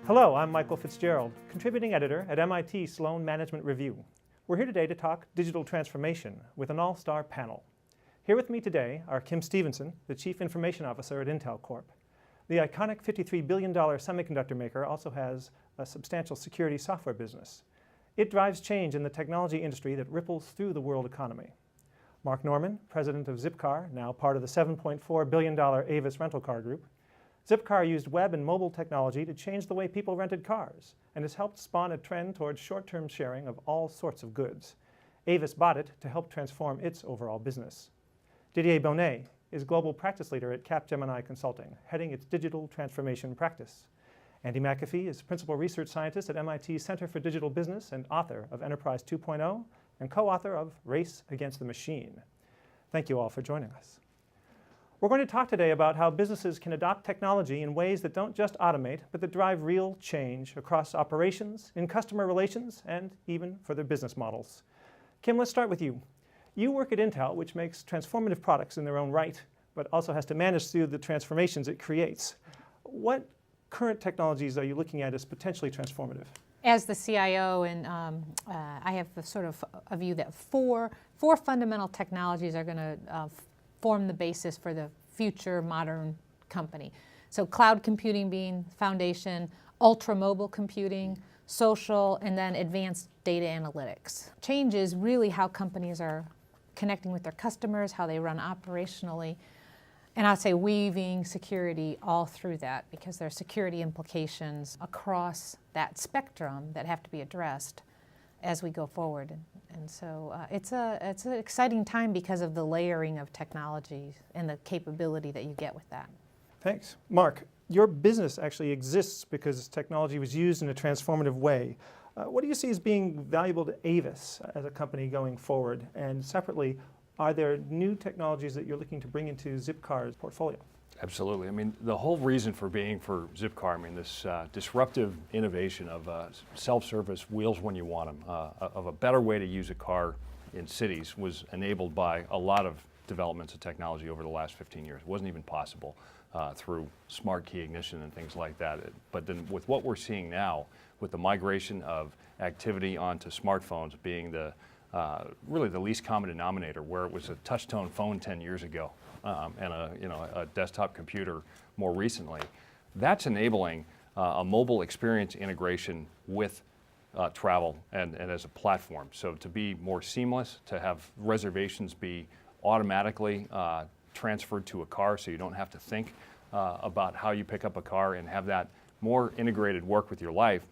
Hello, I'm Michael Fitzgerald, contributing editor at MIT Sloan Management Review. We're here today to talk digital transformation with an all-star panel. Here with me today are Kim Stevenson, the Chief Information Officer at Intel Corp. The iconic $53 billion semiconductor maker also has a substantial security software business. It drives change in the technology industry that ripples through the world economy. Mark Norman, president of Zipcar, now part of the $7.4 billion Avis rental car group. Zipcar used web and mobile technology to change the way people rented cars and has helped spawn a trend towards short-term sharing of all sorts of goods. Avis bought it to help transform its overall business. Didier Bonnet is global practice leader at Capgemini Consulting, heading its digital transformation practice. Andy McAfee is principal research scientist at MIT's Center for Digital Business and author of Enterprise 2.0 and co-author of Race Against the Machine. Thank you all for joining us. We're going to talk today about how businesses can adopt technology in ways that don't just automate, but that drive real change across operations, in customer relations, and even for their business models. Kim, let's start with you. You work at Intel, which makes transformative products in their own right, but also has to manage through the transformations it creates. What current technologies are you looking at as potentially transformative? As the CIO, and I have a view that four fundamental technologies are going to form the basis for the future modern company. So cloud computing being foundation, ultra-mobile computing, social, and then advanced data analytics. Changes really how companies are connecting with their customers, how they run operationally, and I'd say weaving security all through that, because there are security implications across that spectrum that have to be addressed as we go forward. And so it's an exciting time because of the layering of technology and the capability that you get with that. Thanks. Mark, your business actually exists because technology was used in a transformative way. What do you see as being valuable to Avis as a company going forward? And separately, are there new technologies that you're looking to bring into Zipcar's portfolio? Absolutely. I mean, the whole reason for being for Zipcar, I mean, this disruptive innovation of self-service wheels when you want them, of a better way to use a car in cities was enabled by a lot of developments of technology over the last 15 years. It wasn't even possible through smart key ignition and things like that. But then with what we're seeing now, with the migration of activity onto smartphones being the really the least common denominator, where it was a touch-tone phone 10 years ago and a desktop computer more recently, that's enabling a mobile experience integration with travel and as a platform. So to be more seamless, to have reservations be automatically transferred to a car so you don't have to think about how you pick up a car and have that more integrated work with your life,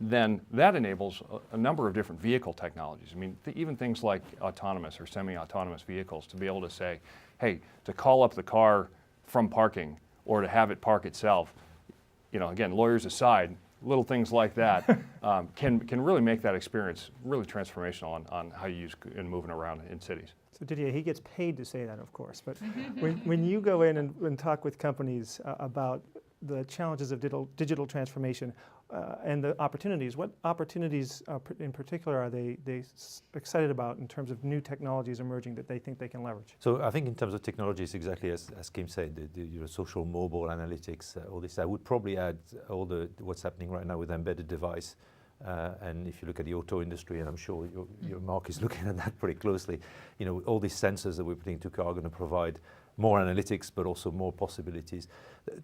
then that enables a number of different vehicle technologies. I mean, even things like autonomous or semi-autonomous vehicles, to be able to say, hey, to call up the car from parking or to have it park itself, again, lawyers aside, little things like that can really make that experience really transformational on how you use and moving around in cities. So Didier, he gets paid to say that, of course, but when you go in and talk with companies about the challenges of digital transformation and the opportunities, what opportunities in particular are they excited about in terms of new technologies emerging that they think they can leverage? So I think in terms of technologies, exactly as Kim said, the social mobile analytics, all this, I would probably add all what's happening right now with embedded device. And if you look at the auto industry, and I'm sure your Mark is looking at that pretty closely, all these sensors that we're putting into car are going to provide more analytics, but also more possibilities.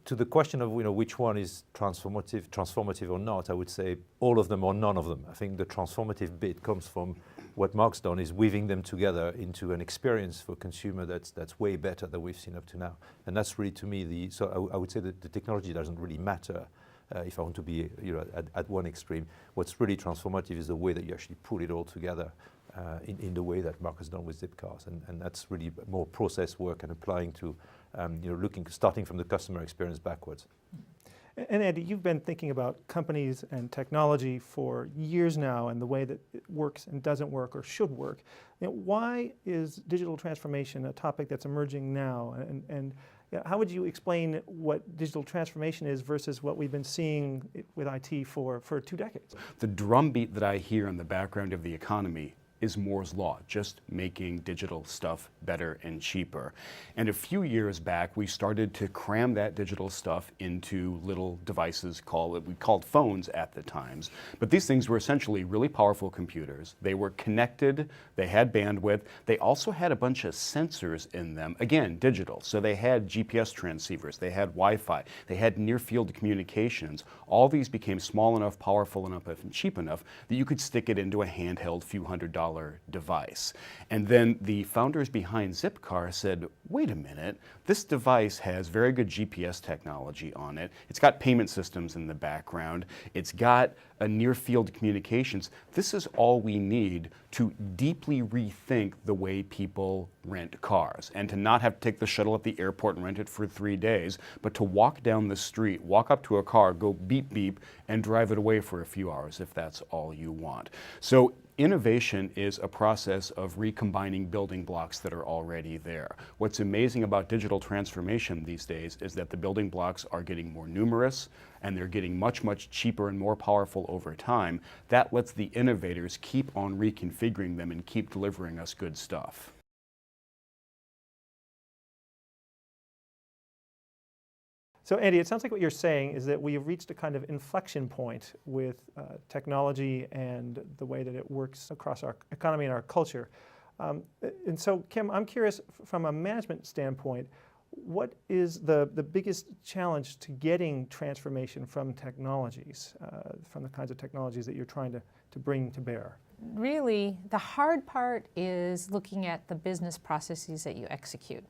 To the question of which one is transformative or not, I would say all of them or none of them. I think the transformative bit comes from what Mark's done, is weaving them together into an experience for consumer that's way better than we've seen up to now. And that's really, to me, so I would say that the technology doesn't really matter. If I want to be at one extreme, what's really transformative is the way that you actually put it all together in the way that Mark has done with Zipcars, and that's really more process work and applying to, starting from the customer experience backwards. And Andy, you've been thinking about companies and technology for years now and the way that it works and doesn't work or should work. Why is digital transformation a topic that's emerging now? And how would you explain what digital transformation is versus what we've been seeing with IT for 2 decades? The drumbeat that I hear in the background of the economy is Moore's Law, just making digital stuff better and cheaper. And a few years back, we started to cram that digital stuff into little devices we called phones at the times. But these things were essentially really powerful computers. They were connected, they had bandwidth, they also had a bunch of sensors in them, again, digital. So they had GPS transceivers, they had Wi-Fi, they had near-field communications. All these became small enough, powerful enough, and cheap enough that you could stick it into a handheld few $100 device. And then the founders behind Zipcar said, wait a minute, this device has very good GPS technology on it. It's got payment systems in the background. It's got a near-field communications. This is all we need to deeply rethink the way people rent cars, and to not have to take the shuttle at the airport and rent it for 3 days, but to walk down the street, walk up to a car, go beep beep, and drive it away for a few hours if that's all you want. So innovation is a process of recombining building blocks that are already there. What's amazing about digital transformation these days is that the building blocks are getting more numerous, and they're getting much, much cheaper and more powerful over time. That lets the innovators keep on reconfiguring them and keep delivering us good stuff. So Andy, it sounds like what you're saying is that we have reached a kind of inflection point with technology and the way that it works across our economy and our culture. And so Kim, I'm curious from a management standpoint, what is the biggest challenge to getting transformation from technologies, from the kinds of technologies that you're trying to bring to bear? Really, the hard part is looking at the business processes that you execute.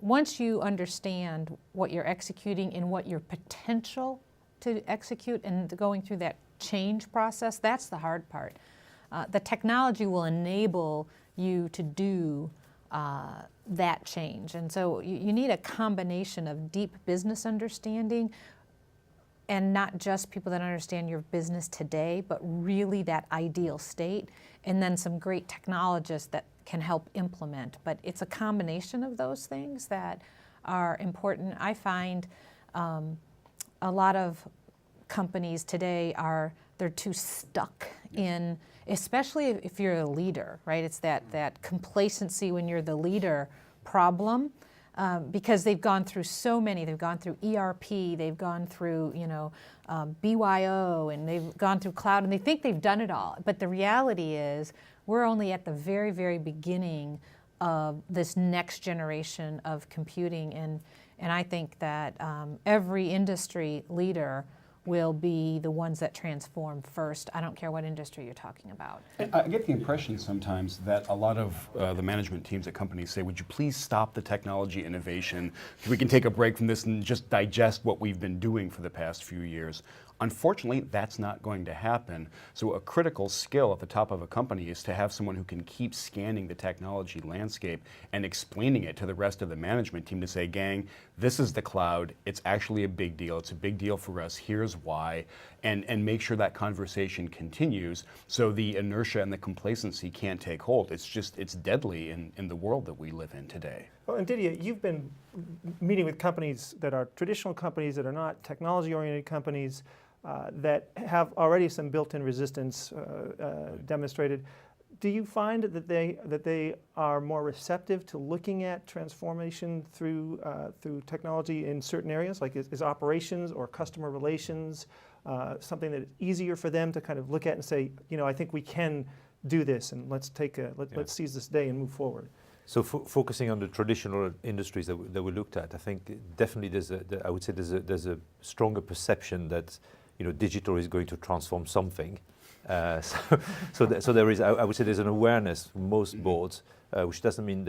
Once you understand what you're executing and what your potential to execute and going through that change process, that's the hard part. The technology will enable you to do that change. And so you need a combination of deep business understanding, and not just people that understand your business today, but really that ideal state, and then some great technologists that can help implement. But it's a combination of those things that are important. I find a lot of companies today they're too stuck in, especially if you're a leader, right? It's that complacency when you're the leader problem, because they've gone through so many. They've gone through ERP, they've gone through BYO, and they've gone through cloud, and they think they've done it all. But the reality is we're only at the very, very beginning of this next generation of computing, and I think that every industry leader will be the ones that transform first. I don't care what industry you're talking about. I get the impression sometimes that a lot of the management teams at companies say, would you please stop the technology innovation so we can take a break from this and just digest what we've been doing for the past few years. Unfortunately, that's not going to happen. So a critical skill at the top of a company is to have someone who can keep scanning the technology landscape and explaining it to the rest of the management team to say, gang, this is the cloud. It's actually a big deal. It's a big deal for us. Here's why. And make sure that conversation continues so the inertia and the complacency can't take hold. It's deadly in the world that we live in today. Well, and Didier, you've been meeting with companies that are traditional companies, that are not technology-oriented companies, that have already some built-in resistance demonstrated. Do you find that they are more receptive to looking at transformation through technology in certain areas, like is operations or customer relations something that is easier for them to kind of look at and say, I think we can do this, and let's seize this day and move forward? So focusing on the traditional industries that we looked at, I think definitely I would say there's a stronger perception that digital is going to transform something. So there is, I would say, there's an awareness from most boards, which doesn't mean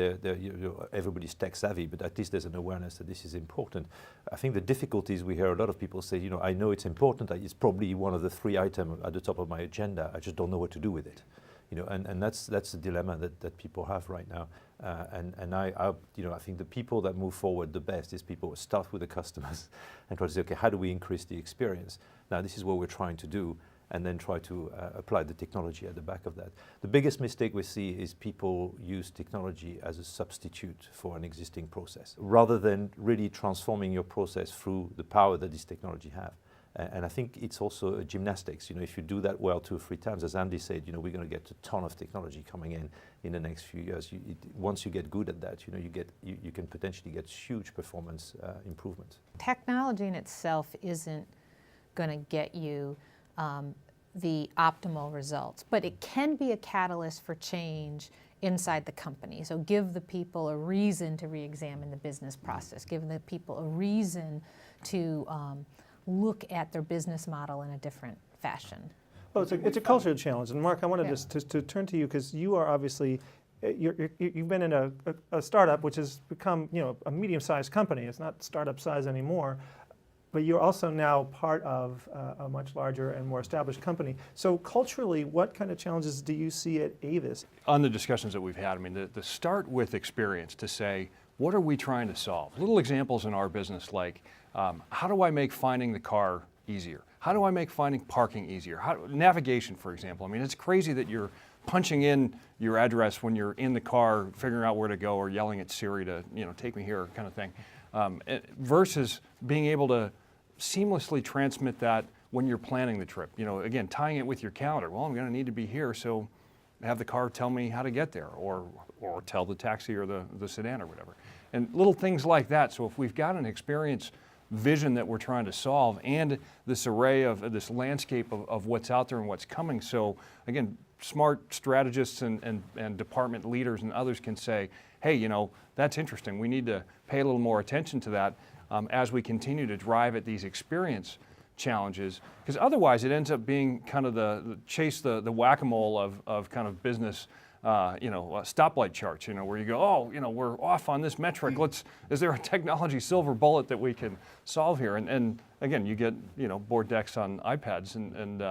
everybody's tech savvy, but at least there's an awareness that this is important. I think the difficulties, we hear a lot of people say, I know it's important, it's probably one of the 3 items at the top of my agenda, I just don't know what to do with it. And that's the dilemma that people have right now. And I think the people that move forward the best is people who start with the customers and try to say, okay, how do we increase the experience? Now, this is what we're trying to do, and then try to apply the technology at the back of that. The biggest mistake we see is people use technology as a substitute for an existing process, rather than really transforming your process through the power that this technology have. And I think it's also a gymnastics. If you do that well 2 or 3 times, as Andy said, we're going to get a ton of technology coming in the next few years. Once you get good at that, you can potentially get huge performance improvements. Technology in itself isn't going to get you the optimal results, but it can be a catalyst for change inside the company. So give the people a reason to re-examine the business process, give the people a reason to look at their business model in a different fashion. Well, it's a cultural challenge. And Mark, I wanted to turn to you because you are obviously, you've been in a startup which has become a medium-sized company. It's not startup size anymore. But you're also now part of a much larger and more established company. So culturally, what kind of challenges do you see at Avis? On the discussions that we've had, I mean, the start with experience to say, what are we trying to solve? Little examples in our business like, how do I make finding the car easier? How do I make finding parking easier? Navigation, for example. I mean, it's crazy that you're punching in your address when you're in the car, figuring out where to go, or yelling at Siri to, take me here, kind of thing, versus being able to seamlessly transmit that when you're planning the trip. Again, tying it with your calendar. Well, I'm going to need to be here, so have the car tell me how to get there, or tell the taxi or the sedan or whatever. And little things like that. So if we've got an experience vision that we're trying to solve and this array of this landscape of what's out there and what's coming, so again, smart strategists and department leaders and others can say, hey, that's interesting. We need to pay a little more attention to that as we continue to drive at these experience challenges, because otherwise it ends up being kind of the chase the whack-a-mole of kind of business, stoplight charts, where you go, oh, we're off on this metric. Is there a technology silver bullet that we can solve here? And again, you get, board decks on iPads and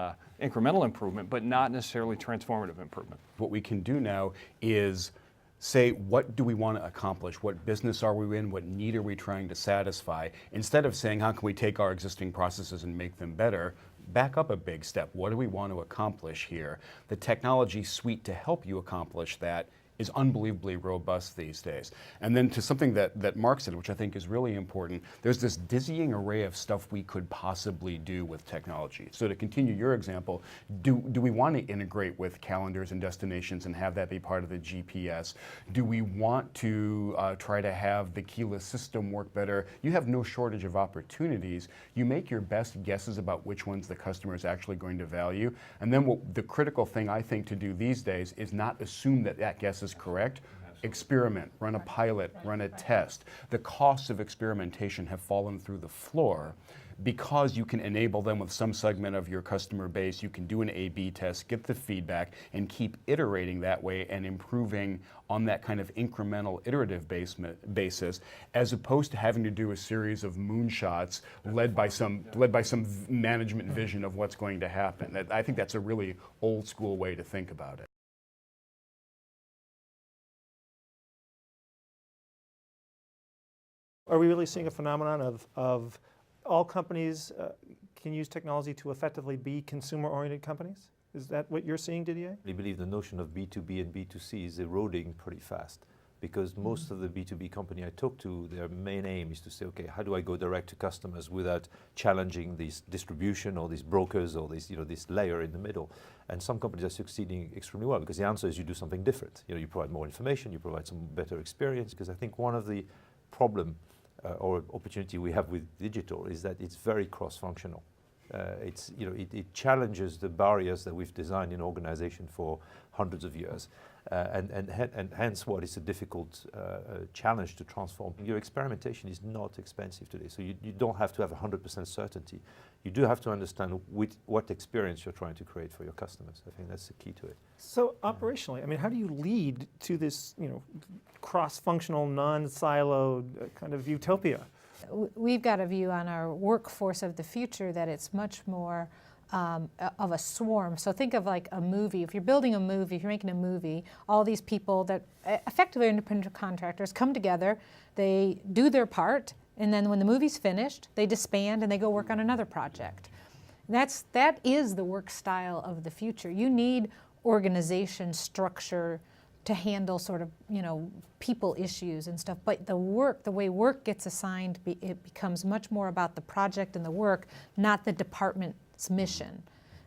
incremental improvement, but not necessarily transformative improvement. What we can do now is say, what do we want to accomplish? What business are we in? What need are we trying to satisfy? Instead of saying, how can we take our existing processes and make them better? Back up a big step. What do we want to accomplish here? The technology suite to help you accomplish that is unbelievably robust these days. And then to something that Mark said, which I think is really important, there's this dizzying array of stuff we could possibly do with technology. So to continue your example, do we want to integrate with calendars and destinations and have that be part of the GPS? Do we want to try to have the keyless system work better? You have no shortage of opportunities. You make your best guesses about which ones the customer is actually going to value. And then the critical thing I think to do these days is not assume that guess is correct. Experiment, run a pilot, run a test. The costs of experimentation have fallen through the floor because you can enable them with some segment of your customer base. You can do an A/B test, get the feedback, and keep iterating that way and improving on that kind of incremental iterative basis, as opposed to having to do a series of moonshots led by some management vision of what's going to happen. I think that's a really old school way to think about it. Are we really seeing a phenomenon of all companies can use technology to effectively be consumer-oriented companies? Is that what you're seeing, Didier? I believe the notion of B2B and B2C is eroding pretty fast, because most of the B2B company I talk to, their main aim is to say, okay, how do I go direct to customers without challenging this distribution or these brokers or this, this layer in the middle? And some companies are succeeding extremely well because the answer is you do something different. You provide more information, you provide some better experience, because I think one of the problem or opportunity we have with digital is that it's very cross-functional. It challenges the barriers that we've designed in organization for hundreds of years, and hence what is a difficult challenge to transform. Your experimentation is not expensive today, so you don't have to have 100% certainty. You do have to understand what experience you're trying to create for your customers. I think that's the key to it. So operationally, I mean, how do you lead to this, cross-functional, non-siloed kind of utopia? We've got a view on our workforce of the future that it's much more of a swarm. So think of like a movie. If you're building a movie, if you're making a movie, all these people that effectively are independent contractors come together, they do their part, and then when the movie's finished, they disband and they go work on another project. That is the work style of the future. You need organization, structure, to handle sort of, people issues and stuff. But the way work gets assigned, it becomes much more about the project and the work, not the department's mission.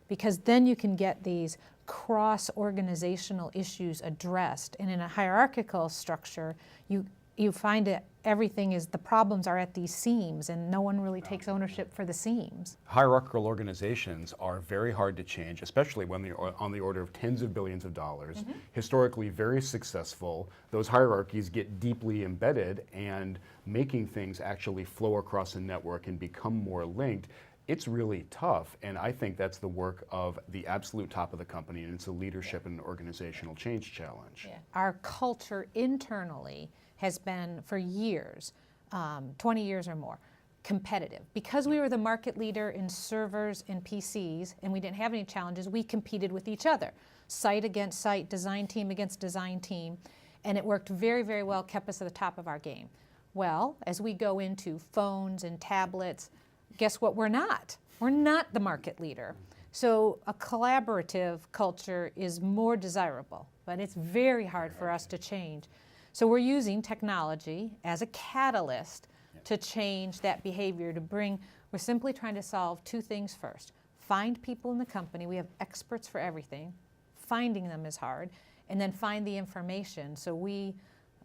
Because then you can get these cross-organizational issues addressed. And in a hierarchical structure, you find that everything is, the problems are at these seams, and no one really takes ownership for the seams. Hierarchical organizations are very hard to change, especially when they're on the order of tens of billions of dollars. Historically very successful. Those hierarchies get deeply embedded, and making things actually flow across a network and become more linked, it's really tough. And I think that's the work of the absolute top of the company, and it's a leadership and organizational change challenge. Yeah. Our culture internally has been, for years, 20 years or more, competitive. Because we were the market leader in servers and PCs, and we didn't have any challenges, we competed with each other. Site against site, design team against design team, and it worked very, very well, kept us at the top of our game. Well, as we go into phones and tablets, guess what we're not? We're not the market leader. So a collaborative culture is more desirable, but it's very hard for us to change. So we're using technology as a catalyst to change that behavior, we're simply trying to solve two things first. Find people in the company, we have experts for everything, finding them is hard, and then find the information. So we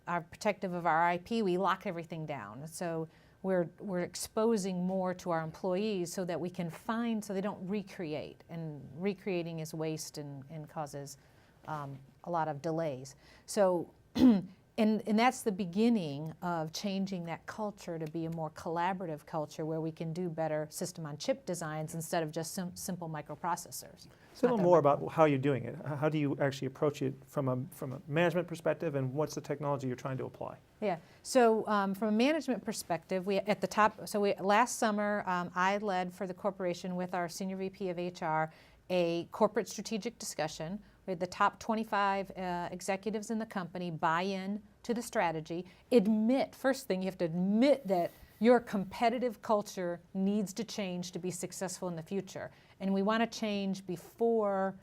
are protective of our IP, we lock everything down. So we're exposing more to our employees so that we can find, so they don't recreate. And recreating is waste and causes a lot of delays. So, and that's the beginning of changing that culture to be a more collaborative culture where we can do better system-on-chip designs instead of just simple microprocessors. Say a little more about how you're doing it. How do you actually approach it from a management perspective, and what's the technology you're trying to apply? Yeah, so from a management perspective, last summer I led for the corporation with our Senior VP of HR a corporate strategic discussion. We had the top 25 executives in the company buy in to the strategy. First thing, you have to admit that your competitive culture needs to change to be successful in the future. And we want to change before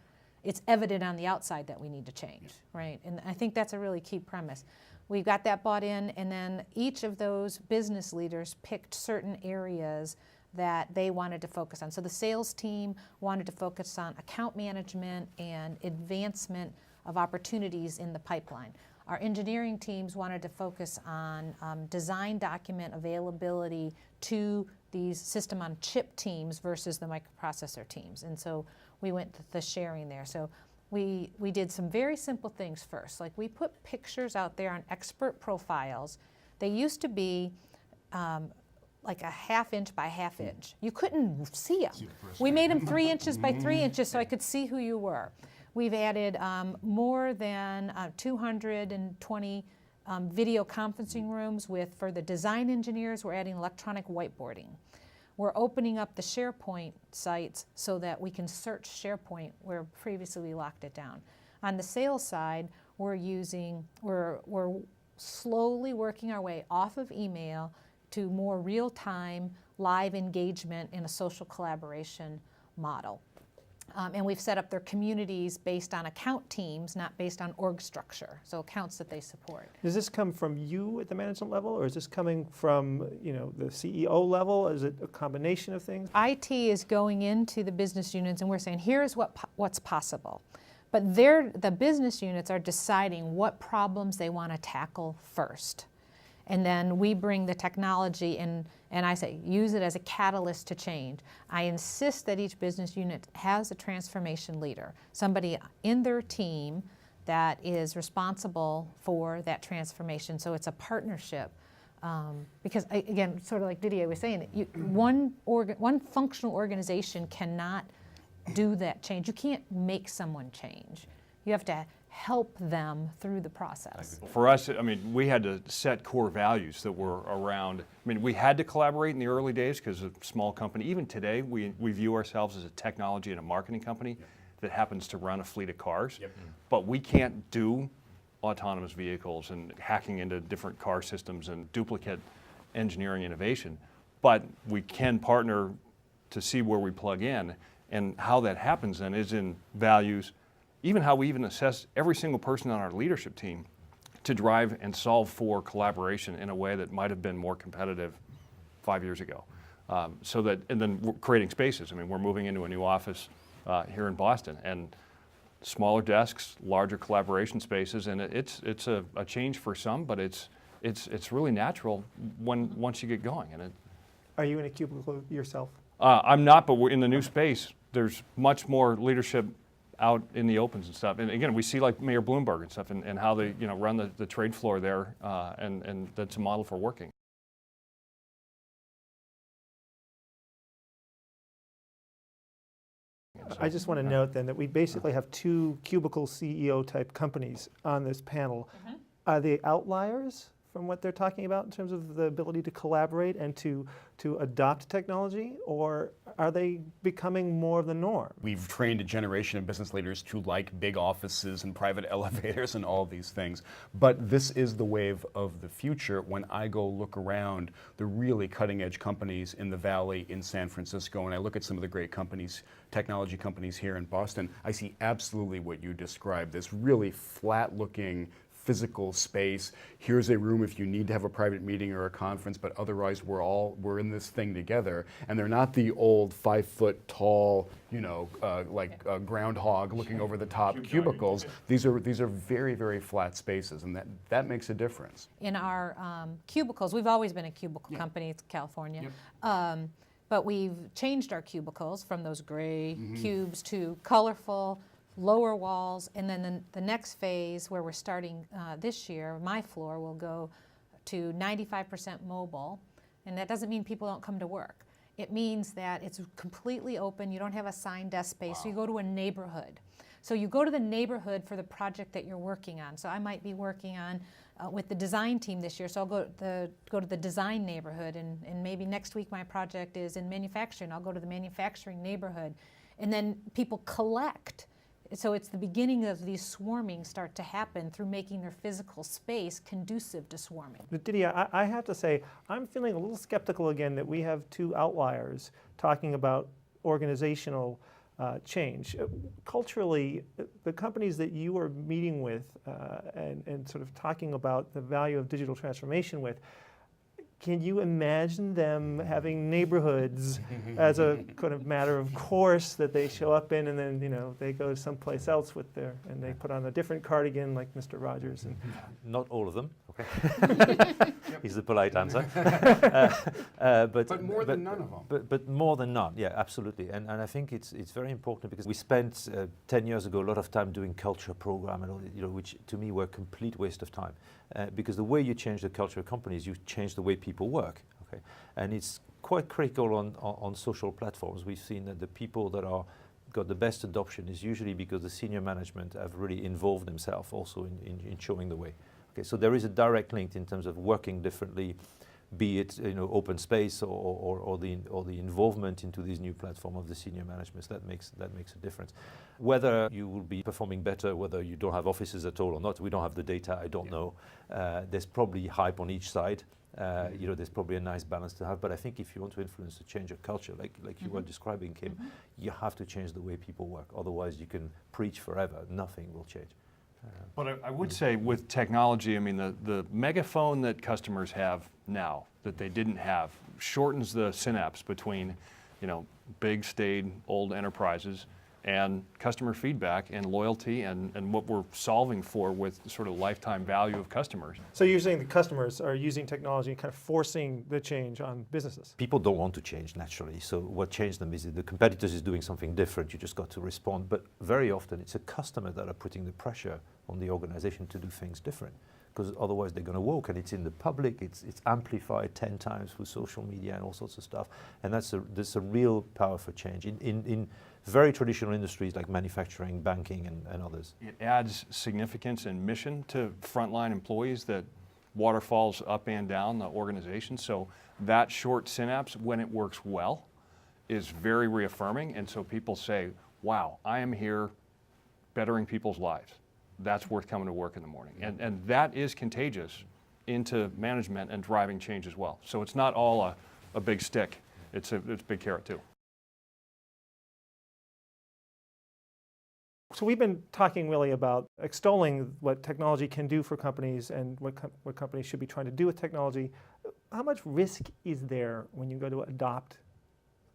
it's evident on the outside that we need to change, right? And I think that's a really key premise. We got that bought in, and then each of those business leaders picked certain areas that they wanted to focus on. So the sales team wanted to focus on account management and advancement of opportunities in the pipeline. Our engineering teams wanted to focus on design document availability to these system-on-chip teams versus the microprocessor teams. And so we went to the sharing there. So we did some very simple things first. Like we put pictures out there on expert profiles. They used to be like a 1/2 inch by 1/2 inch. You couldn't see them. We made them 3 inches by 3 inches so I could see who you were. We've added more than 220 video conferencing rooms for the design engineers. We're adding electronic whiteboarding. We're opening up the SharePoint sites so that we can search SharePoint where previously we locked it down. On the sales side, we're slowly working our way off of email to more real-time live engagement in a social collaboration model. And we've set up their communities based on account teams, not based on org structure, so accounts that they support. Does this come from you at the management level, or is this coming from the CEO level? Is it a combination of things? IT is going into the business units and we're saying, here's what's possible. But the business units are deciding what problems they want to tackle first. And then we bring the technology and I say, use it as a catalyst to change. I insist that each business unit has a transformation leader, somebody in their team that is responsible for that transformation. So it's a partnership. Because again, sort of like Didier was saying, one functional organization cannot do that change. You can't make someone change. You have to help them through the process. For us, I mean, we had to set core values that were around, I mean, we had to collaborate in the early days because of a small company. Even today, we view ourselves as a technology and a marketing company that happens to run a fleet of cars. But we can't do autonomous vehicles and hacking into different car systems and duplicate engineering innovation. But we can partner to see where we plug in, and how that happens then is in values even how we even assess every single person on our leadership team to drive and solve for collaboration in a way that might have been more competitive 5 years ago. And then we're creating spaces. I mean, we're moving into a new office here in Boston, and smaller desks, larger collaboration spaces, and it's a change for some, but it's really natural once you get going. And Are you in a cubicle yourself? I'm not, but we're in the new space. There's much more leadership out in the opens and stuff. And again, we see like Mayor Bloomberg and stuff, and how they run the trade floor there, and that's a model for working. I just want to note then that we basically have two cubicle CEO type companies on this panel. Are they outliers from what they're talking about in terms of the ability to collaborate and to adopt technology, or are they becoming more of the norm? We've trained a generation of business leaders to like big offices and private elevators and all these things. But this is the wave of the future. When I go look around the really cutting edge companies in the Valley, in San Francisco, and I look at some of the great companies, technology companies here in Boston, I see absolutely what you described, this really flat looking physical space. Here's a room if you need to have a private meeting or a conference, but otherwise we're in this thing together. And they're not the old 5 foot tall, groundhog looking over the top cubicles. These are very, very flat spaces, and that makes a difference. In our cubicles, we've always been a cubicle company, it's California. Yep. But we've changed our cubicles from those gray cubes to colorful, lower walls, and then the next phase where we're starting this year, my floor will go to 95% mobile, and that doesn't mean people don't come to work. It means that it's completely open, you don't have assigned desk space, so you go to a neighborhood. So you go to the neighborhood for the project that you're working on. So I might be working on with the design team this year, so I'll go to the design neighborhood, and maybe next week my project is in manufacturing, I'll go to the manufacturing neighborhood. And then people collect. So it's the beginning of these swarming start to happen through making their physical space conducive to swarming. But Didier, I have to say, I'm feeling a little skeptical again that we have two outliers talking about organizational change. Culturally, the companies that you are meeting with and sort of talking about the value of digital transformation with, can you imagine them having neighborhoods as a kind of matter of course that they show up in, and then they go someplace else with and they put on a different cardigan like Mr. Rogers? And not all of them. Okay, is the polite answer. But more than none of them. But more than none, yeah, absolutely. And I think it's very important because we spent 10 years ago a lot of time doing culture program and all, which to me were a complete waste of time. Because the way you change the culture of companies, you change the way people work. Okay, and it's quite critical on social platforms. We've seen that the people that got the best adoption is usually because the senior management have really involved themselves also in showing the way. Okay, so there is a direct link in terms of working differently, be it open space or the involvement into these new platform of the senior management. That makes a difference. Whether you will be performing better, whether you don't have offices at all or not, we don't have the data. I don't know. There's probably hype on each side. There's probably a nice balance to have. But I think if you want to influence the change of culture, like you were describing, Kim, you have to change the way people work. Otherwise, you can preach forever. Nothing will change. But I would say with technology, I mean, the megaphone that customers have now that they didn't have shortens the synapse between, big, staid, old enterprises and customer feedback and loyalty and what we're solving for with sort of lifetime value of customers. So you're saying the customers are using technology and kind of forcing the change on businesses? People don't want to change naturally. So what changed them is that the competitors is doing something different. You just got to respond. But very often it's a customer that are putting the pressure on the organization to do things different. Because otherwise they're going to walk, and it's in the public, it's amplified 10 times with social media and all sorts of stuff. And that's a real power for change in very traditional industries like manufacturing, banking, and others. It adds significance and mission to frontline employees that waterfalls up and down the organization. So that short synapse, when it works well, is very reaffirming. And so people say, wow, I am here bettering people's lives. That's worth coming to work in the morning. And that is contagious into management and driving change as well. So it's not all a big stick. It's a big carrot too. So we've been talking really about extolling what technology can do for companies and what companies should be trying to do with technology. How much risk is there when you go to adopt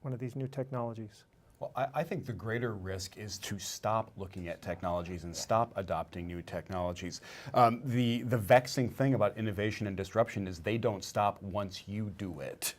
one of these new technologies? Well, I think the greater risk is to stop looking at technologies and stop adopting new technologies. The vexing thing about innovation and disruption is they don't stop once you do it.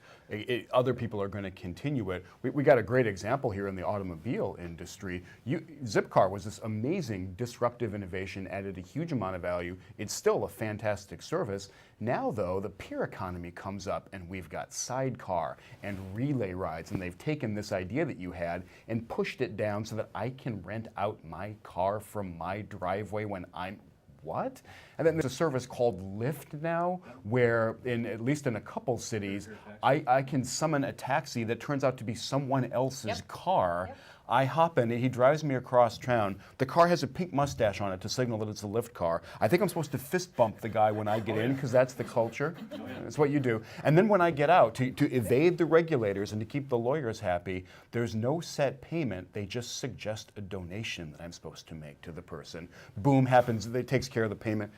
Other people are going to continue it. We got a great example here in the automobile industry. Zipcar was this amazing disruptive innovation, added a huge amount of value. It's still a fantastic service. Now, though, the peer economy comes up and we've got sidecar and relay rides, and they've taken this idea that you had and pushed it down so that I can rent out my car from my driveway when I'm what? And then there's a service called Lyft now, where at least in a couple cities, I can summon a taxi that turns out to be someone else's car. I hop in, he drives me across town. The car has a pink mustache on it to signal that it's a Lyft car. I think I'm supposed to fist bump the guy when I get in, because that's the culture. That's what you do. And then when I get out, to evade the regulators and to keep the lawyers happy, there's no set payment. They just suggest a donation that I'm supposed to make to the person. Boom, happens, it takes care of the payment.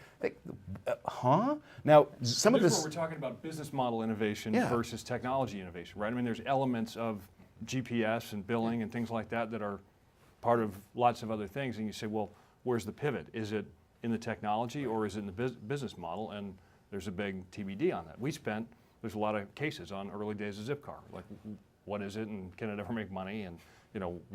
Now, some of this... We're talking about business model innovation versus technology innovation, right? I mean, there's elements of GPS and billing and things like that that are part of lots of other things, and you say, well, where's the pivot? Is it in the technology or is it in the business model? And there's a big TBD on that. There's a lot of cases on early days of Zipcar, like what is it and can it ever make money, and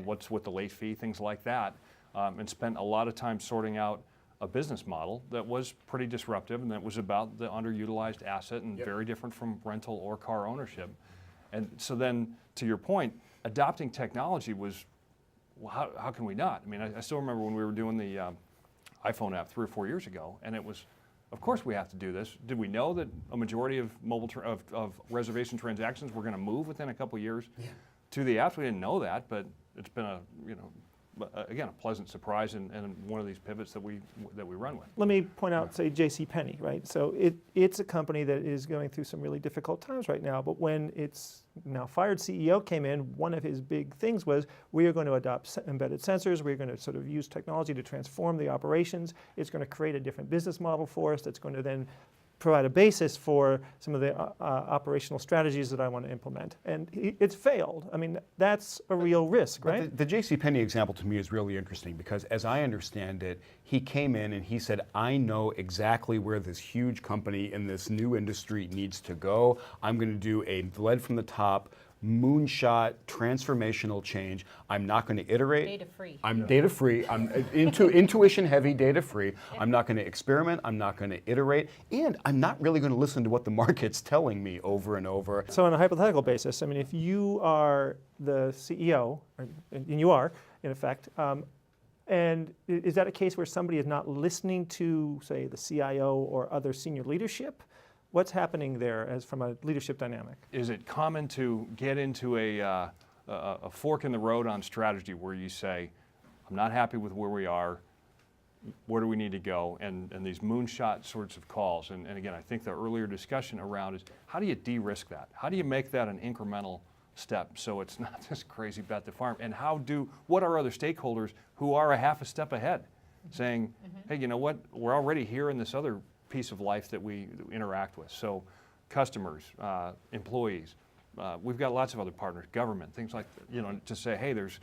what's with the late fee, things like that, and spent a lot of time sorting out a business model that was pretty disruptive and that was about the underutilized asset and very different from rental or car ownership. And so then, to your point, adopting technology was, well, how can we not? I mean, I still remember when we were doing the iPhone app 3 or 4 years ago, and it was, of course we have to do this. Did we know that a majority of of reservation transactions were going to move within a couple years to the apps? We didn't know that, but it's been again, a pleasant surprise and one of these pivots that we run with. Let me point out, say, JCPenney, right? So it's a company that is going through some really difficult times right now, but when its now fired CEO came in, one of his big things was, we are going to adopt embedded sensors, we're going to sort of use technology to transform the operations, it's going to create a different business model for us that's going to then provide a basis for some of the operational strategies that I want to implement. And it's failed. I mean, that's a real risk, right? The JCPenney example to me is really interesting because as I understand it, he came in and he said, I know exactly where this huge company in this new industry needs to go. I'm going to do a led from the top, moonshot, transformational change. I'm not going to iterate. Data free. I'm data free. I'm intuition heavy, data free. I'm not going to experiment. I'm not going to iterate. And I'm not really going to listen to what the market's telling me over and over. So on a hypothetical basis, I mean, if you are the CEO, and you are, in effect, and is that a case where somebody is not listening to, say, the CIO or other senior leadership? What's happening there as from a leadership dynamic? Is it common to get into a fork in the road on strategy where you say, I'm not happy with where we are, where do we need to go, and these moonshot sorts of calls? And again, I think the earlier discussion around is, how do you de-risk that? How do you make that an incremental step so it's not this crazy bet the farm? And what are other stakeholders who are a half a step ahead saying, hey, you know what, we're already here in this other piece of life that we interact with. So customers, employees, we've got lots of other partners, government, things like, to say, hey, there's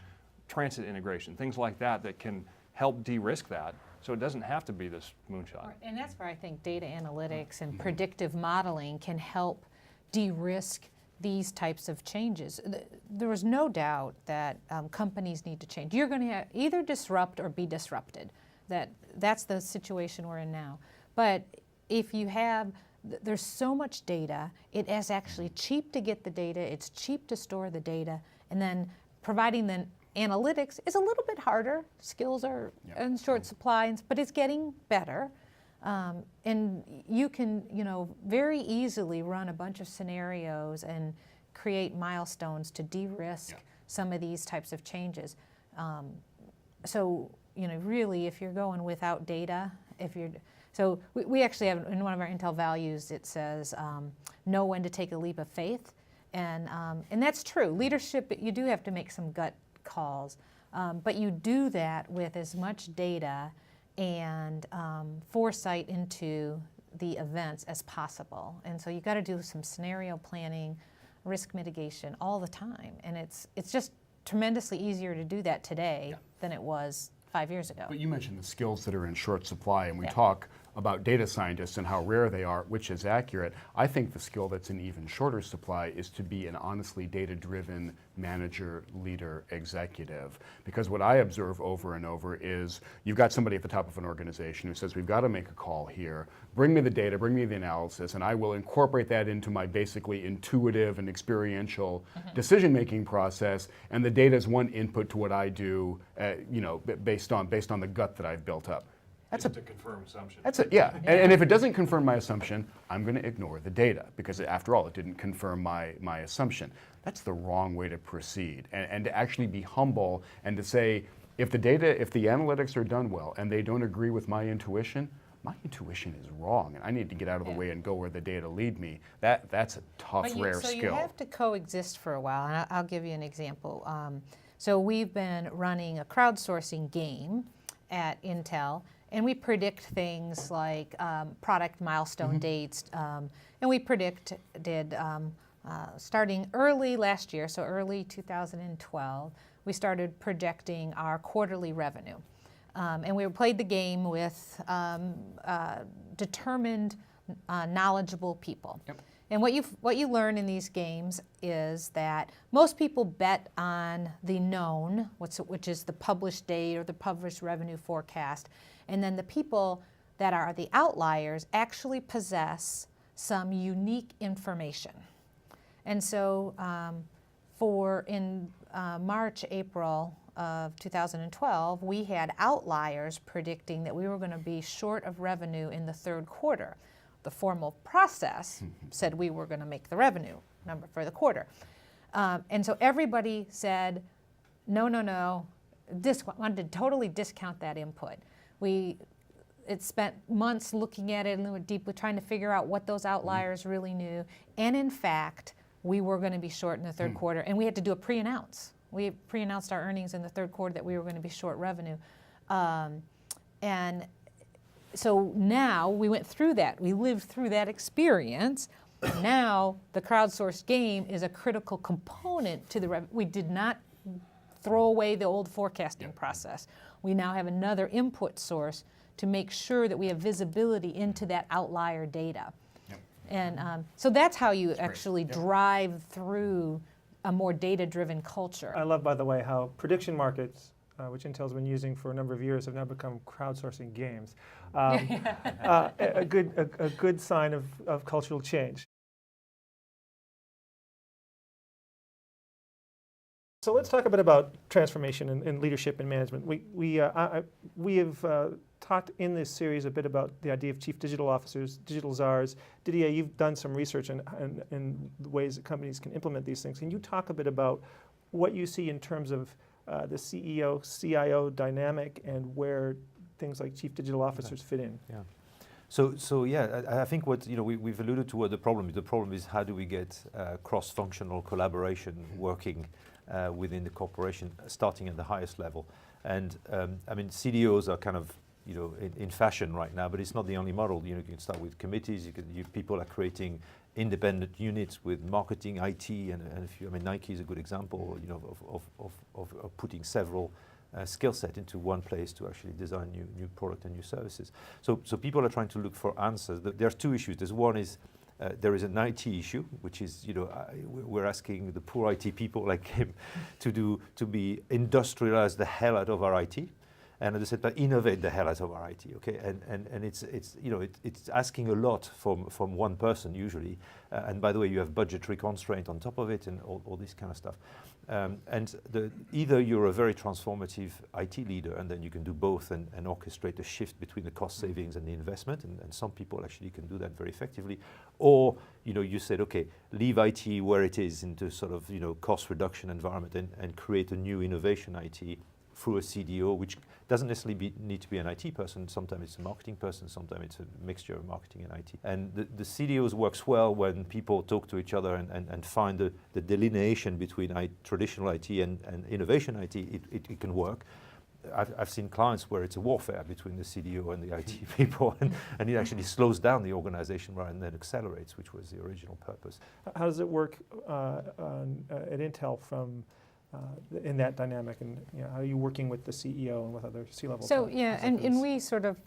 transit integration, things like that that can help de-risk that. So it doesn't have to be this moonshot. And that's where I think data analytics and predictive modeling can help de-risk these types of changes. There is no doubt that companies need to change. You're going to either disrupt or be disrupted. That's the situation we're in now. But if you have, there's so much data, it is actually cheap to get the data, it's cheap to store the data, and then providing the analytics is a little bit harder. Skills are in short supply, but it's getting better. And you can, very easily run a bunch of scenarios and create milestones to de-risk some of these types of changes. So, really, if you're going without data, so we actually have, in one of our Intel values, it says, know when to take a leap of faith. And that's true. Leadership, you do have to make some gut calls. But you do that with as much data and foresight into the events as possible. And so you got to do some scenario planning, risk mitigation all the time. And it's just tremendously easier to do that today than it was 5 years ago. But you mentioned the skills that are in short supply, and we Yeah. talk about data scientists and how rare they are, which is accurate. I think the skill that's in even shorter supply is to be an honestly data-driven manager, leader, executive. Because what I observe over and over is you've got somebody at the top of an organization who says, we've got to make a call here, bring me the data, bring me the analysis, and I will incorporate that into my basically intuitive and experiential decision-making process, and the data is one input to what I do, based on the gut that I've built up. That's a confirmed assumption. That's it, yeah. And if it doesn't confirm my assumption, I'm going to ignore the data because after all, it didn't confirm my assumption. That's the wrong way to proceed. And to actually be humble and to say, if the analytics are done well and they don't agree with my intuition is wrong, and I need to get out of the way and go where the data lead me. That's a tough, rare so skill. you have to coexist for a while, and I'll give you an example. So we've been running a crowdsourcing game at Intel, and we predict things like product milestone dates, and we predicted starting early last year, so early 2012, we started projecting our quarterly revenue. And we played the game with determined, knowledgeable people. Yep. And what you learn in these games is that most people bet on the known, which is the published date or the published revenue forecast, and then the people that are the outliers actually possess some unique information. And so in March, April of 2012, we had outliers predicting that we were going to be short of revenue in the third quarter. The formal process said we were going to make the revenue number for the quarter. And so everybody said, no, wanted to totally discount that input. It spent months looking at it and deeply trying to figure out what those outliers really knew. And in fact, we were going to be short in the third quarter, and we had to do a pre-announce. We pre-announced our earnings in the third quarter that we were going to be short revenue. And so now we went through that. We lived through that experience. Now the crowdsourced game is a critical component to the we did not throw away the old forecasting process. We now have another input source to make sure that we have visibility into that outlier data. And so that's how you actually drive through a more data-driven culture. I love, by the way, how prediction markets, which Intel's been using for a number of years, have now become crowdsourcing games. A good sign of cultural change. So let's talk a bit about transformation and leadership and management. We have talked in this series a bit about the idea of chief digital officers, digital czars. Didier, you've done some research on the ways that companies can implement these things. Can you talk a bit about what you see in terms of the CEO, CIO dynamic and where things like chief digital officers fit in? Yeah. So yeah, I think what we've alluded to what the problem is. The problem is how do we get cross-functional collaboration working within the corporation, starting at the highest level. And I mean, CDOs are kind of in fashion right now, but it's not the only model. You can start with committees. People are creating independent units with marketing, IT, and a few. I mean, Nike is a good example. Of putting several skill set into one place to actually design new product and new services. So people are trying to look for answers. There are two issues. There's one is there is an IT issue, which is we're asking the poor IT people like him to be industrialize the hell out of our IT, and at the same time innovate the hell out of our IT. Okay, and it's asking a lot from one person usually, and by the way, you have budgetary constraint on top of it and all this kind of stuff. And either you're a very transformative IT leader, and then you can do both and orchestrate a shift between the cost savings and the investment, and some people actually can do that very effectively. Or you said, okay, leave IT where it is into sort of cost reduction environment and create a new innovation IT through a CDO, which Doesn't necessarily need to be an IT person. Sometimes it's a marketing person. Sometimes it's a mixture of marketing and IT. And the CDOs works well when people talk to each other and find the delineation between traditional IT and innovation IT. It can work. I've seen clients where it's a warfare between the CDO and the IT people, and it actually slows down the organization rather than accelerates, which was the original purpose. How does it work at Intel from in that dynamic, and how are you working with the CEO and with other C-level? So yeah, and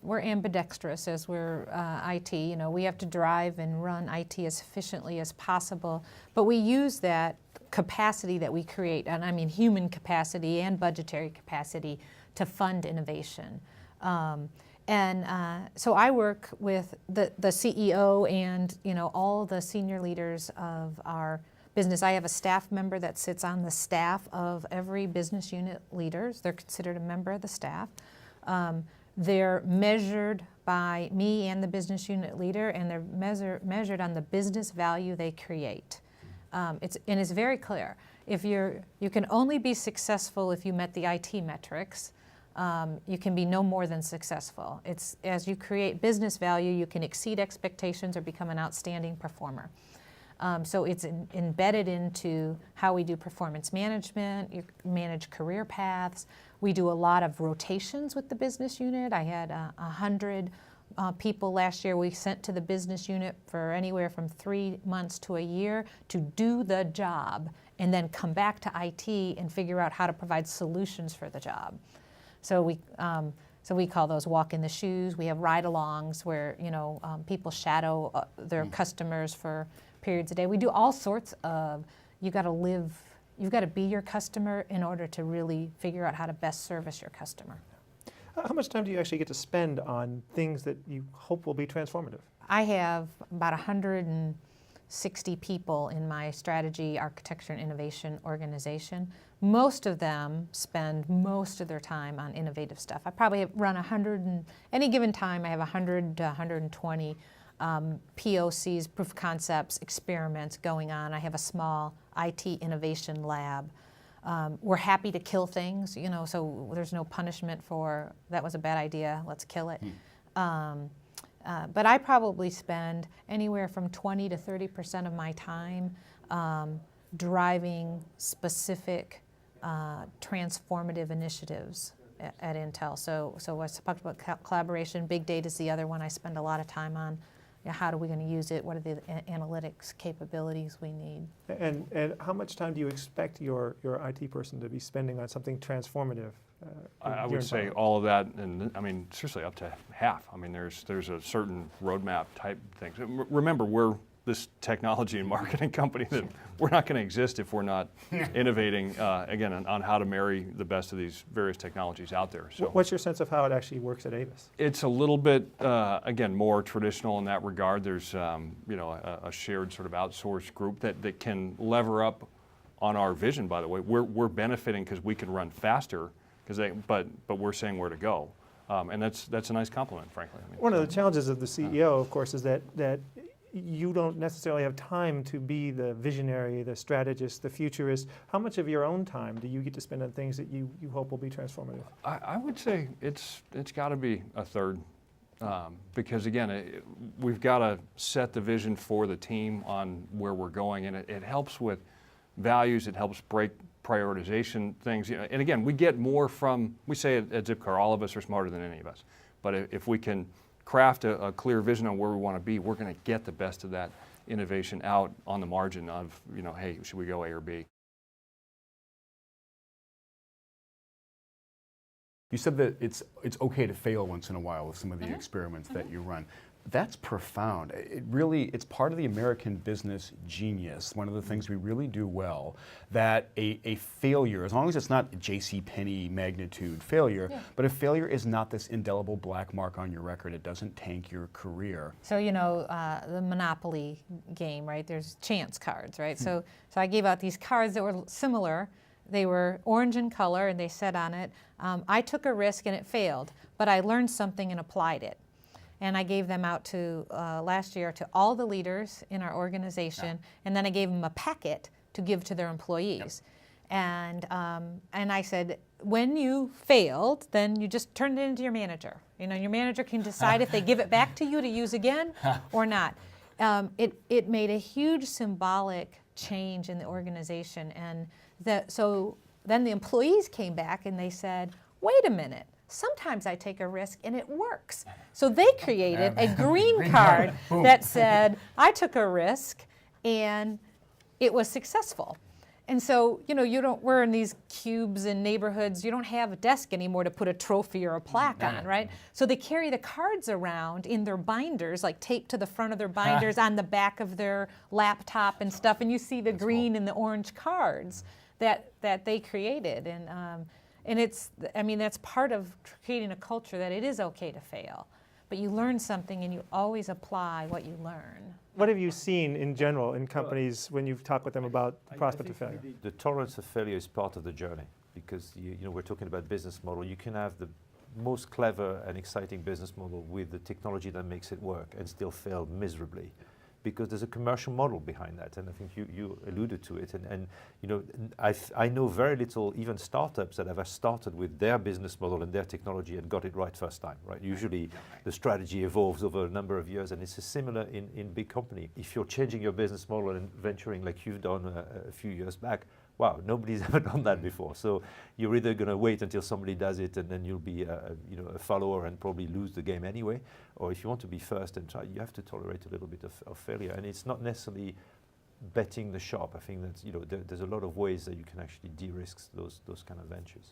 we're ambidextrous as we're IT. We have to drive and run IT as efficiently as possible, but we use that capacity that we create, and I mean human capacity and budgetary capacity, to fund innovation. So I work with the CEO and all the senior leaders of our business. I have a staff member that sits on the staff of every business unit leaders. They're considered a member of the staff. They're measured by me and the business unit leader, and they're measured on the business value they create. It's very clear. You can only be successful if you met the IT metrics. You can be no more than successful. It's as you create business value, you can exceed expectations or become an outstanding performer. So it's embedded into how we do performance management. You manage career paths. We do a lot of rotations with the business unit. I had 100 people last year we sent to the business unit for anywhere from 3 months to a year to do the job and then come back to IT and figure out how to provide solutions for the job. So we call those walk in the shoes. We have ride-alongs where people shadow their customers for periods a day. We do all sorts of, you've got to be your customer in order to really figure out how to best service your customer. How much time do you actually get to spend on things that you hope will be transformative? I have about 160 people in my strategy, architecture, and innovation organization. Most of them spend most of their time on innovative stuff. I probably run any given time I have 100 to 120 POCs, proof of concepts, experiments going on. I have a small IT innovation lab. We're happy to kill things, so there's no punishment for that was a bad idea, let's kill it. But I probably spend anywhere from 20 to 30% of my time driving specific transformative initiatives at Intel. So I talked about collaboration. Big data is the other one I spend a lot of time on. How are we going to use it? What are the analytics capabilities we need? And how much time do you expect your IT person to be spending on something transformative? I would say all of that, and I mean seriously up to half. I mean there's a certain roadmap type thing. Remember, we're this technology and marketing company that we're not going to exist if we're not innovating again on how to marry the best of these various technologies out there. So what's your sense of how it actually works at Avis? It's a little bit again more traditional in that regard. There's a shared sort of outsourced group that can lever up on our vision. By the way, we're benefiting because we can run faster but we're saying where to go, and that's a nice compliment, frankly. I mean, one of the challenges of the CEO, of course, is that you don't necessarily have time to be the visionary, the strategist, the futurist. How much of your own time do you get to spend on things that you hope will be transformative? I would say it's got to be a third, because again, we've got to set the vision for the team on where we're going, and it helps with values. It helps break prioritization things. And again, we get more from, we say at Zipcar, all of us are smarter than any of us. But if we can craft a clear vision on where we want to be, we're going to get the best of that innovation out on the margin of, hey, should we go A or B? You said that it's okay to fail once in a while with some of the experiments that you run. That's profound. It's part of the American business genius. One of the things we really do well, that a failure, as long as it's not a JCPenney magnitude failure, but a failure is not this indelible black mark on your record. It doesn't tank your career. So the Monopoly game, right? There's chance cards, right? So I gave out these cards that were similar. They were orange in color, and they said on it, I took a risk and it failed, but I learned something and applied it. And I gave them out to last year to all the leaders in our organization, and then I gave them a packet to give to their employees. And I said, when you failed, then you just turned it into your manager. You know, your manager can decide if they give it back to you to use again or not. It made a huge symbolic change in the organization. And so then the employees came back and they said, wait a minute, sometimes I take a risk and it works. So they created a green card that said, I took a risk and it was successful. And so, you know, we're in these cubes in neighborhoods, you don't have a desk anymore to put a trophy or a plaque on, right? So they carry the cards around in their binders, like taped to the front of their binders, on the back of their laptop and stuff, and you see the green and the orange cards that they created. And it's, I mean, that's part of creating a culture that it is okay to fail. But you learn something and you always apply what you learn. What have you seen in general in companies when you've talked with them about the prospect of failure? The tolerance of failure is part of the journey, because you know, we're talking about business model. You can have the most clever and exciting business model with the technology that makes it work and still fail miserably, because there's a commercial model behind that, and I think you alluded to it. And you know, I know very little, even startups that have started with their business model and their technology and got it right first time. Right? Usually, the strategy evolves over a number of years, and it's similar in big company. If you're changing your business model and venturing like you've done a few years back, wow, nobody's ever done that before. So you're either going to wait until somebody does it, and then you'll be a follower and probably lose the game anyway. Or if you want to be first and try, you have to tolerate a little bit of failure. And it's not necessarily betting the shop. I think that there's a lot of ways that you can actually de-risk those kind of ventures.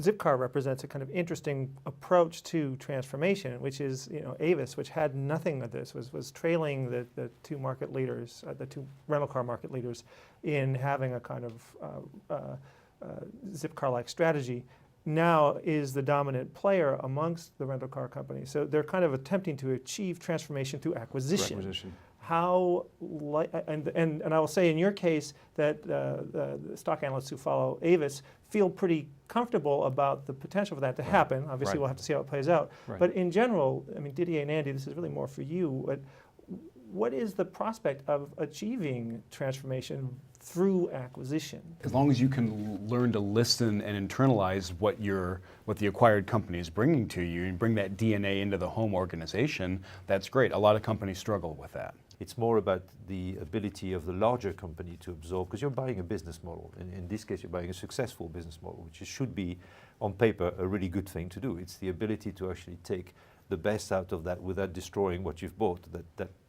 Zipcar represents a kind of interesting approach to transformation, which is, you know, Avis, which had nothing of this, was trailing the two market leaders, the two rental car market leaders, in having a kind of Zipcar-like strategy. Now is the dominant player amongst the rental car companies. So they're kind of attempting to achieve transformation through acquisition. How, and I will say in your case that the stock analysts who follow Avis feel pretty comfortable about the potential for that to happen. Obviously, we'll have to see how it plays out. But in general, I mean, Didier and Andy, this is really more for you. But what is the prospect of achieving transformation through acquisition? As long as you can learn to listen and internalize what the acquired company is bringing to you and bring that DNA into the home organization, that's great. A lot of companies struggle with that. It's more about the ability of the larger company to absorb, because you're buying a business model. In this case, you're buying a successful business model, which should be, on paper, a really good thing to do. It's the ability to actually take the best out of that without destroying what you've bought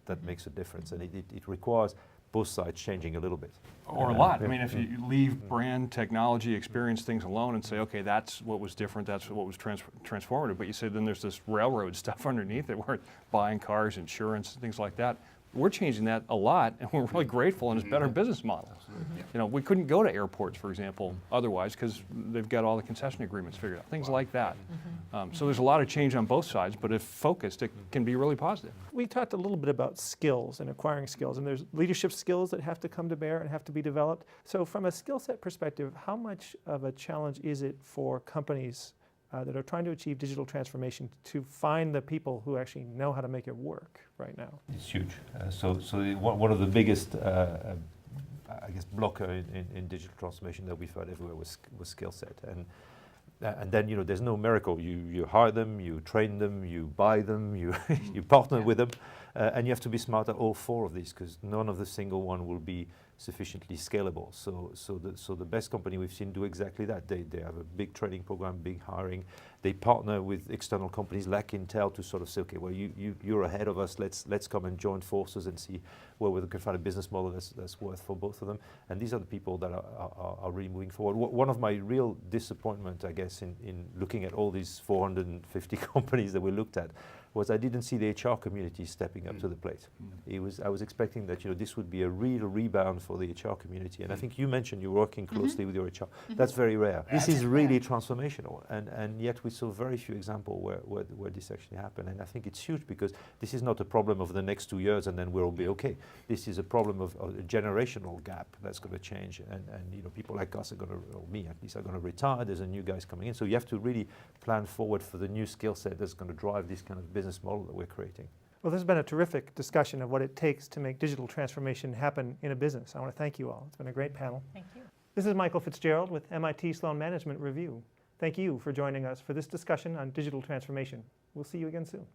that makes a difference. And it requires both sides changing a little bit. Or a lot. I mean, if you leave brand, technology, experience things alone and say, okay, that's what was different, that's what was transformative, but you say then there's this railroad stuff underneath it, where buying cars, insurance, things like that. We're changing that a lot, and we're really grateful, and it's a better business model. You know, we couldn't go to airports, for example, otherwise, because they've got all the concession agreements figured out, things like that. So there's a lot of change on both sides, but if focused, it can be really positive. We talked a little bit about skills and acquiring skills, and there's leadership skills that have to come to bear and have to be developed. So from a skill set perspective, how much of a challenge is it for companies that are trying to achieve digital transformation to find the people who actually know how to make it work right now? It's huge. So one of the biggest, I guess, blocker in digital transformation that we've heard everywhere was skill set. And then, you know, there's no miracle. You hire them, you train them, you buy them, you you partner with them, and you have to be smart at all four of these, because none of the single one will be sufficiently scalable. So the best company we've seen do exactly that. They have a big training program, big hiring. They partner with external companies like Intel to sort of say, okay, well, you're ahead of us. Let's come and join forces and see where we can find a business model that's worth for both of them. And these are the people that are really moving forward. One of my real disappointment, I guess, in looking at all these 450 companies that we looked at, was I didn't see the HR community stepping up to the plate. I was expecting that, you know, this would be a real rebound for the HR community. And I think you mentioned you're working closely with your HR. That's very rare. This is really transformational. And yet we saw very few examples where this actually happened. And I think it's huge, because this is not a problem of the next 2 years and then we'll be okay. This is a problem of a generational gap that's going to change. And you know, people like us are going to, or me at least, are going to retire. There's a new guys coming in. So you have to really plan forward for the new skill set that's going to drive this kind of business model that we're creating. Well, this has been a terrific discussion of what it takes to make digital transformation happen in a business. I want to thank you all. It's been a great panel. Thank you. This is Michael Fitzgerald with MIT Sloan Management Review. Thank you for joining us for this discussion on digital transformation. We'll see you again soon.